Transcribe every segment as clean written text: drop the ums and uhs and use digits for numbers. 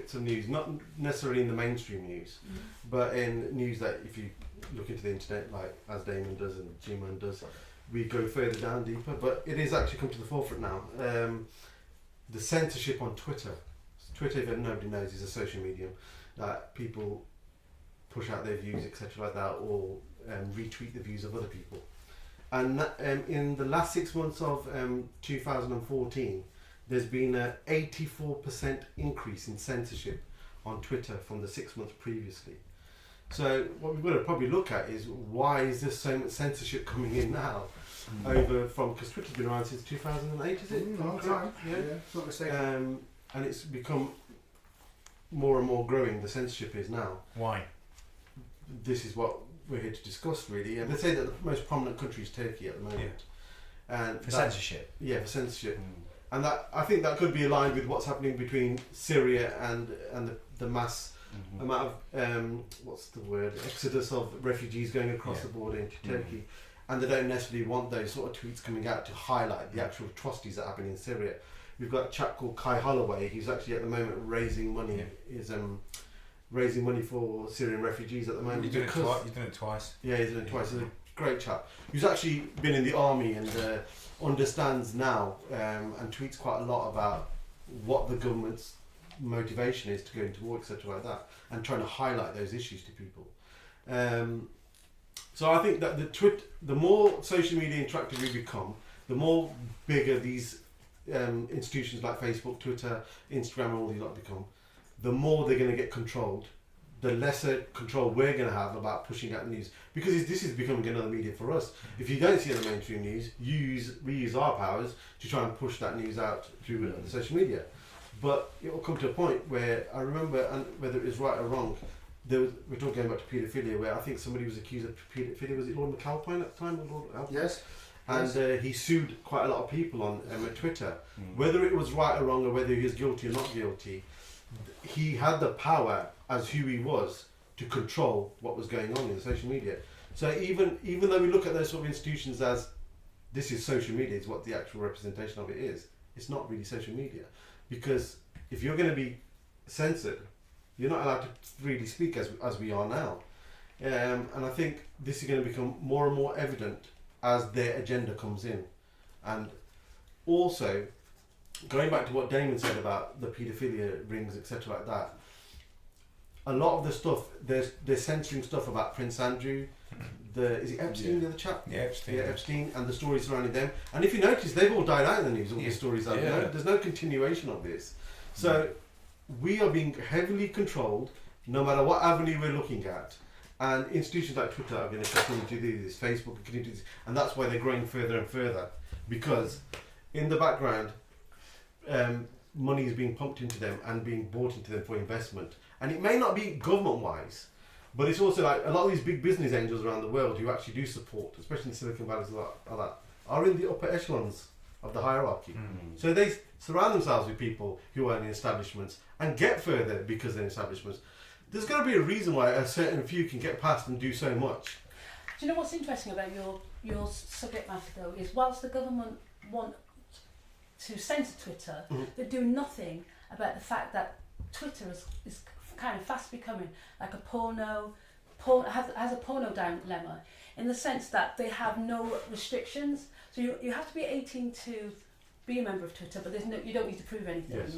bits of news, not necessarily in the mainstream news, but in news that if you look into the internet, like as Damon does and G-Man does, we go further down deeper. But it is actually come to the forefront now. The censorship on Twitter. Twitter, if nobody knows, is a social medium that people push out their views, etc., like that, or retweet the views of other people. And in the last 6 months of 2014, there's been an 84% increase in censorship on Twitter from the 6 months previously. So what we've got to probably look at is why is there so much censorship coming in now? Because Twitter's been around since 2008, is it? Long time. Yeah. It's not the same. And it's become more and more growing, the censorship is now. Why? This is what we're here to discuss, really. And they say that the most prominent country is Turkey at the moment. Yeah. And for censorship? Yeah, for censorship. And that, I think that could be aligned with what's happening between Syria and the mass amount of, what's the word, exodus of refugees going across the border into Turkey. And they don't necessarily want those sort of tweets coming out to highlight the actual atrocities that happen in Syria. We've got a chap called Kai Holloway, who's actually at the moment raising money. Is raising money for Syrian refugees at the moment. You've done it twice. Yeah, he's done it twice. He's a great chap who's actually been in the army and understands now and tweets quite a lot about what the government's motivation is to go into war, etc., like that, and trying to highlight those issues to people. So I think that the more social media interactive we become, the more bigger these institutions like Facebook, Twitter, Instagram, and all these lot become, the more they're going to get controlled, the lesser control we're going to have about pushing out news. Because this is becoming another media for us. If you don't see it in the mainstream news, we use our powers to try and push that news out through the social media. But it will come to a point where I remember, and whether it was right or wrong, we're talking about paedophilia, where I think somebody was accused of paedophilia. Was it Lord McAlpine at the time? Or Lord Yes. And he sued quite a lot of people on Twitter. Whether it was right or wrong, or whether he was guilty or not guilty, he had the power as who he was to control what was going on in the social media. So even though we look at those sort of institutions as this is social media, is what the actual representation of it is, it's not really social media. Because if you're going to be censored, you're not allowed to freely speak as we are now. And I think this is going to become more and more evident as their agenda comes in. And also, going back to what Damon said about the paedophilia rings, etc., like that, a lot of the stuff, they're censoring stuff about Prince Andrew, is it Epstein, the other chap? Yeah, Epstein. Yeah, Epstein, and the stories surrounding them. And if you notice, they've all died out in the news, all the stories out there. There's no continuation of this. So we are being heavily controlled, no matter what avenue we're looking at. And institutions like Twitter are going to continue to do this, Facebook will continue to do this, and that's why they're growing further and further. Because in the background, money is being pumped into them and being bought into them for investment. And it may not be government-wise, but it's also like a lot of these big business angels around the world who actually do support, especially in Silicon Valley and like that, are in the upper echelons of the hierarchy. So they surround themselves with people who are in establishments and get further because they're in establishments. There's got to be a reason why a certain few can get past and do so much. Do you know what's interesting about your subject matter though is whilst the government want to censor Twitter, they do nothing about the fact that Twitter is kind of fast becoming like a has a porno dilemma in the sense that they have no restrictions. So you have to be 18 to be a member of Twitter, but you don't need to prove anything. Yes.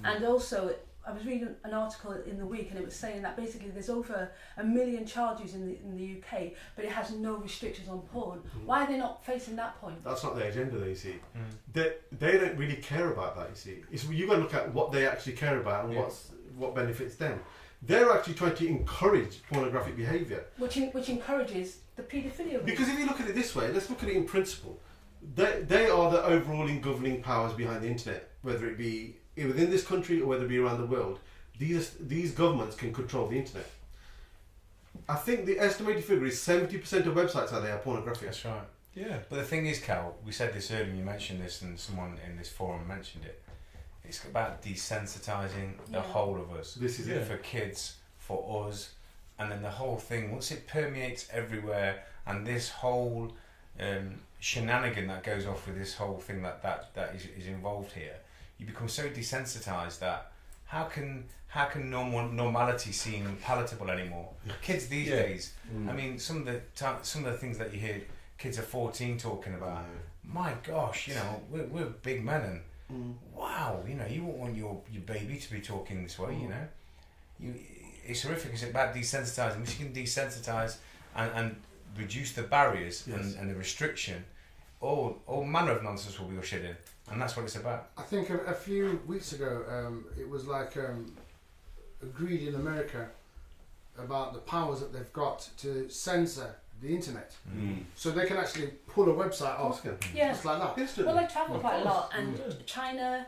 And also, I was reading an article in the week and it was saying that basically there's over 1 million charges in the UK, but it has no restrictions on porn. Why are they not facing that point? That's not their agenda, though, you see. They don't really care about that, you see. You've got to look at what they actually care about and what benefits them. They're actually trying to encourage pornographic behaviour. Which encourages the paedophilia. Because if you look at it this way, let's look at it in principle. They are the overall governing powers behind the internet, whether it be within this country or whether it be around the world. These governments can control the internet. I think the estimated figure is 70% of websites out there are pornographic. That's right. Yeah. But the thing is, Cal, we said this earlier, you mentioned this and someone in this forum mentioned it. It's about desensitising the whole of us. This is it. For kids, for us, and then the whole thing, once it permeates everywhere, and this whole shenanigan that goes off with this whole thing that is involved here, you become so desensitised that how can normality seem palatable anymore? Kids these days, I mean, some of the things that you hear kids are 14 talking about. My gosh, you know, we're big men, and wow, you know, you won't want your baby to be talking this way, you know. It's horrific. It's about desensitising. If you can desensitise and reduce the barriers and the restriction, all manner of nonsense will be ushered in, and that's what it's about. I think a few weeks ago, it was like agreed in America about the powers that they've got to censor the internet, so they can actually pull a website off, just like that. Well, I travel quite a lot, and China,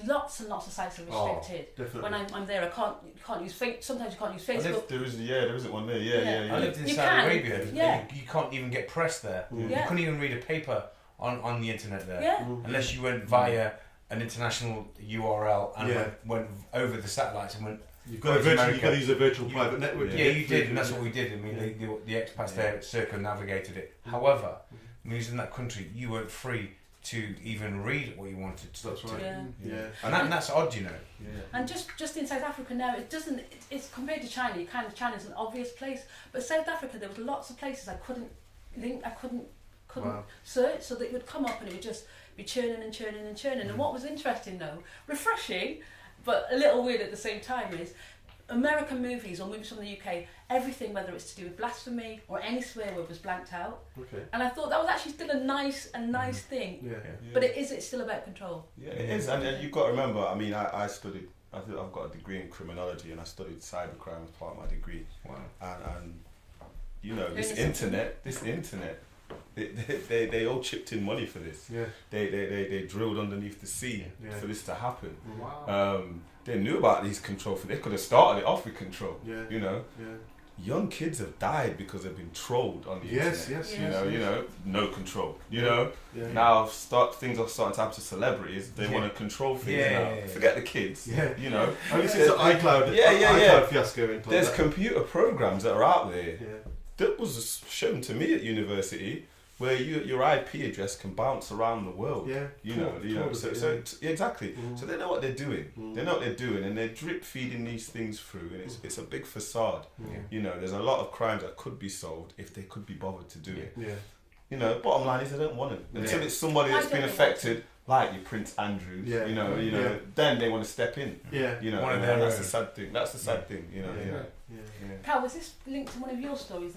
lots and lots of sites are restricted. When I'm there, I can't use Facebook. Sometimes you can't use Facebook. There isn't one there. I lived in Saudi Arabia. You can't even get press there. You couldn't even read a paper on the internet there, unless you went via an international URL and went over the satellites and went. You've got to use a virtual private network. Yeah, you did, and that's what we did. I mean, the expats there circumnavigated it. However, when you was in that country, you weren't free to even read what you wanted to. That's right. And that's odd, you know. And just in South Africa now, it's compared to China. China's an obvious place, but South Africa, there was lots of places I couldn't search, so that it would come up and it would just be churning and churning and churning. And what was interesting though, refreshing, but a little weird at the same time, is American movies or movies from the UK, everything, whether it's to do with blasphemy or any swear word, was blanked out. Okay. And I thought that was actually still a nice thing. But it's still about control. Yeah, it is. And you've got to remember, I mean, I studied, I've got a degree in criminology, and I studied cybercrime as part of my degree. Wow. And you know, this internet, they all chipped in money for this. They drilled underneath the sea for this to happen. Wow. They knew about these control. They could have started it off with control. You know, young kids have died because they've been trolled on the internet. You know, no control. You know, now things are starting to happen to celebrities. They want to control things now. Forget the kids. You know, only since the iCloud fiasco. There's computer programs that are out there. That was shown to me at university, where your IP address can bounce around the world. Exactly. So they know what they're doing. They know what they're doing, and they're drip feeding these things through, and it's a big facade. You know, there's a lot of crimes that could be solved if they could be bothered to do it. You know, bottom line is they don't want to until it's somebody that's been affected, like your Prince Andrews. You know, then they want to step in. You know, and that's the sad thing. That's the sad thing. You know. Cal, was this linked to one of your stories?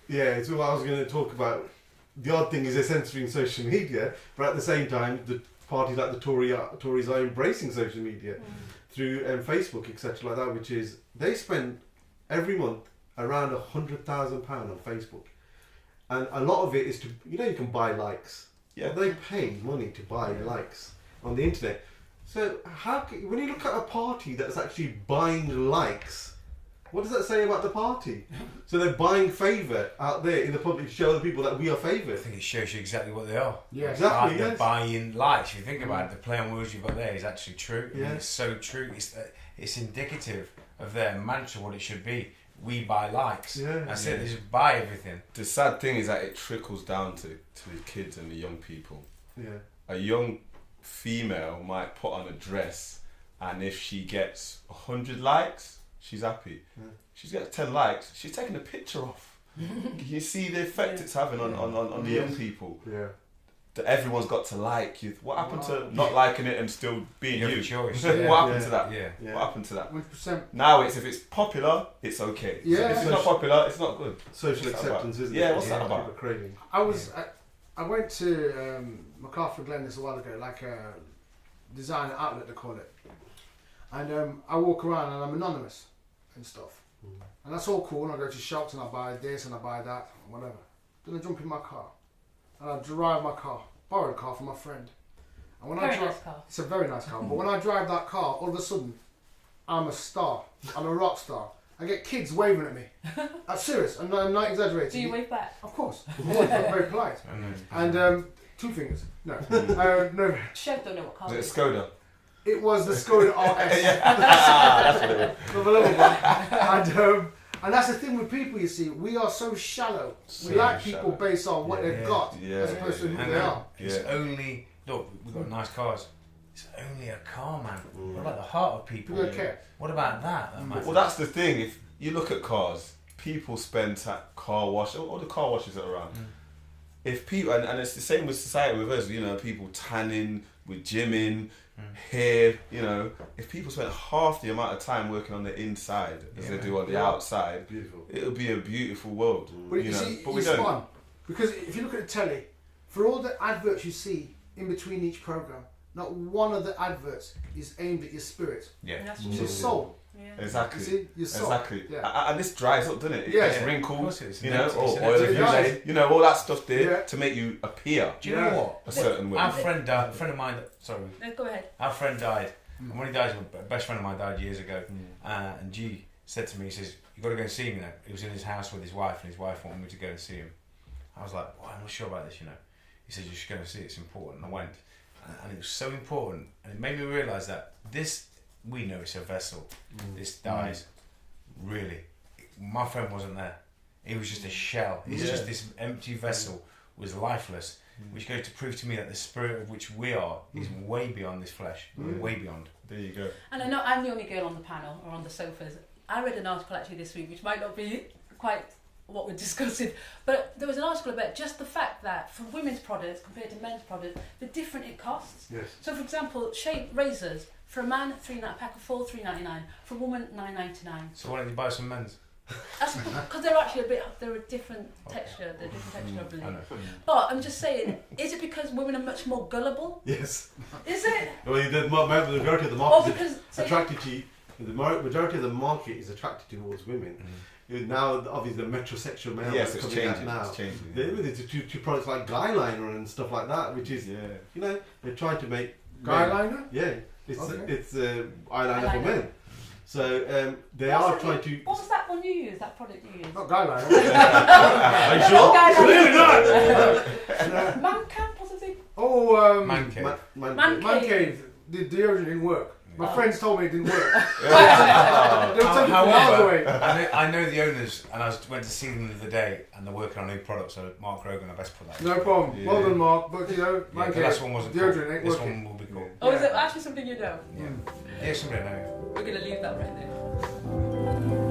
It's what I was going to talk about. The odd thing is they're censoring social media, but at the same time, the parties like the Tories are embracing social media through Facebook, etc., like that. Which is they spend every month around £100,000 on Facebook, and a lot of it is to you can buy likes. They pay money to buy likes on the internet. So when you look at a party that's actually buying likes, what does that say about the party? So they're buying favour out there in the public to show the people that we are favoured. I think it shows you exactly what they are. Exactly. They're buying likes. If you think about it, the play on words you've got there is actually true. I mean, it's so true. It's indicative of their mantra, what it should be. We buy likes. That's it. They just buy everything. The sad thing is that it trickles down to the kids and the young people. A young female might put on a dress, and if she gets 100 likes, she's happy. She gets 10 likes, she's taking a picture off. You see the effect it's having on the young people. That everyone's got to like you. What happened to not liking it and still being you? Choice. What happened to that? What happened to that? 100%. Now if it's popular, it's okay. If it's not popular, it's not good. Social acceptance, isn't it? What's that about? I went to MacArthur Glen this a while ago, like a design outlet they call it, and I walk around and I'm anonymous and stuff, and that's all cool. And I go to shops and I buy this and I buy that and whatever. Then I jump in my car and I drive my car, borrowed a car from my friend. And when Nice car. it's a very nice car. But when I drive that car, all of a sudden, I'm a star. I'm a rock star. I get kids waving at me. I'm serious. I'm not exaggerating. Do you wave back? Of course. I'm very polite. And two fingers. No. No. Chef don't know what car Is it it is. a Skoda? It was the Skoda RS. That's what it is. Of a little one. And that's the thing with people, you see. We are so shallow. We like people based on what they've got as opposed to who they are. It's only, look, we've got nice cars. It's only a car, man. What about the heart of people? People don't care. What about that? Well, that's the thing. If you look at cars, people spend car wash, all the car washes that are around. If people, and it's the same with society with us, you know, people tanning, with gymming, hair, you know, if people spent half the amount of time working on the inside as they do on the outside, it would be a beautiful world. But you know, see, but we it's don't. fun. Because if you look at the telly, for all the adverts you see in between each program, not one of the adverts is aimed at your spirit. Yeah. That's It's true. your soul. Yeah. Exactly. You see, your soul. Exactly. Yeah. And this dries up, doesn't it? It Yeah. gets Yeah. wrinkled, It's you know, an or empty- oil it of does. use, you know, all that stuff there Yeah. to make you appear Do you know what? a certain way. Our friend died. A friend of mine. Sorry. No, go ahead. Our friend died. And when he died, a best friend of mine died years ago. And G said to me, he says, "You got to go and see him now." He was in his house with his wife, and his wife wanted me to go and see him. I was like, "Well, I'm not sure about this, you know." He said, "You should go and see it. It's important." And I went, and it was so important, and it made me realise that this, we know it's a vessel. This dies. Really, my friend wasn't there. He was just a shell. It's just this empty vessel was lifeless, which goes to prove to me that the spirit of which we are is way beyond this flesh, way beyond. There you go. And I know I'm the only girl on the panel or on the sofas. I read an article actually this week, which might not be quite what we're discussing, but there was an article about just the fact that for women's products compared to men's products, the different it costs. Yes. So, for example, shave razors for a man, a pack of 4, $3.99. For a woman, $9.99. So why don't you buy some men's? That's because they're actually they're a different texture. They're different texture, I believe. I know. But I'm just saying, is it because women are much more gullible? Yes. Is it? Well, the majority of the Or market is because attracted to. The majority of the market is attracted towards women. Now, obviously, the metrosexual male Yes, is it's coming out changing. now. It's changing. There's two products like guy liner and stuff like that, which is, Yeah. you know, they're trying to make Guy men- liner? Yeah, it's Okay. it's eyeliner for Eyeliner. men. So they What's are it- trying to. What was that one you used? That product you used? Not guy liner. Are you sure? Guy liner. Clearly not. Man camp or something? Oh, Man cave. Man Man Man cave. cave. The deodorant didn't work. My Oh. friends told me it didn't work. They were taking it miles However, away. I know the owners, and I went to see them the other day, and they're working on new products. So Mark Rogan, I best put that. No problem. Yeah. Well done, Mark. But you know, Yeah, Man the cave. last one wasn't cool. Deodorant ain't This working. one will be cool. Oh, is Yeah. it actually something you know? Yeah, somebody I know. We're going to leave that right there.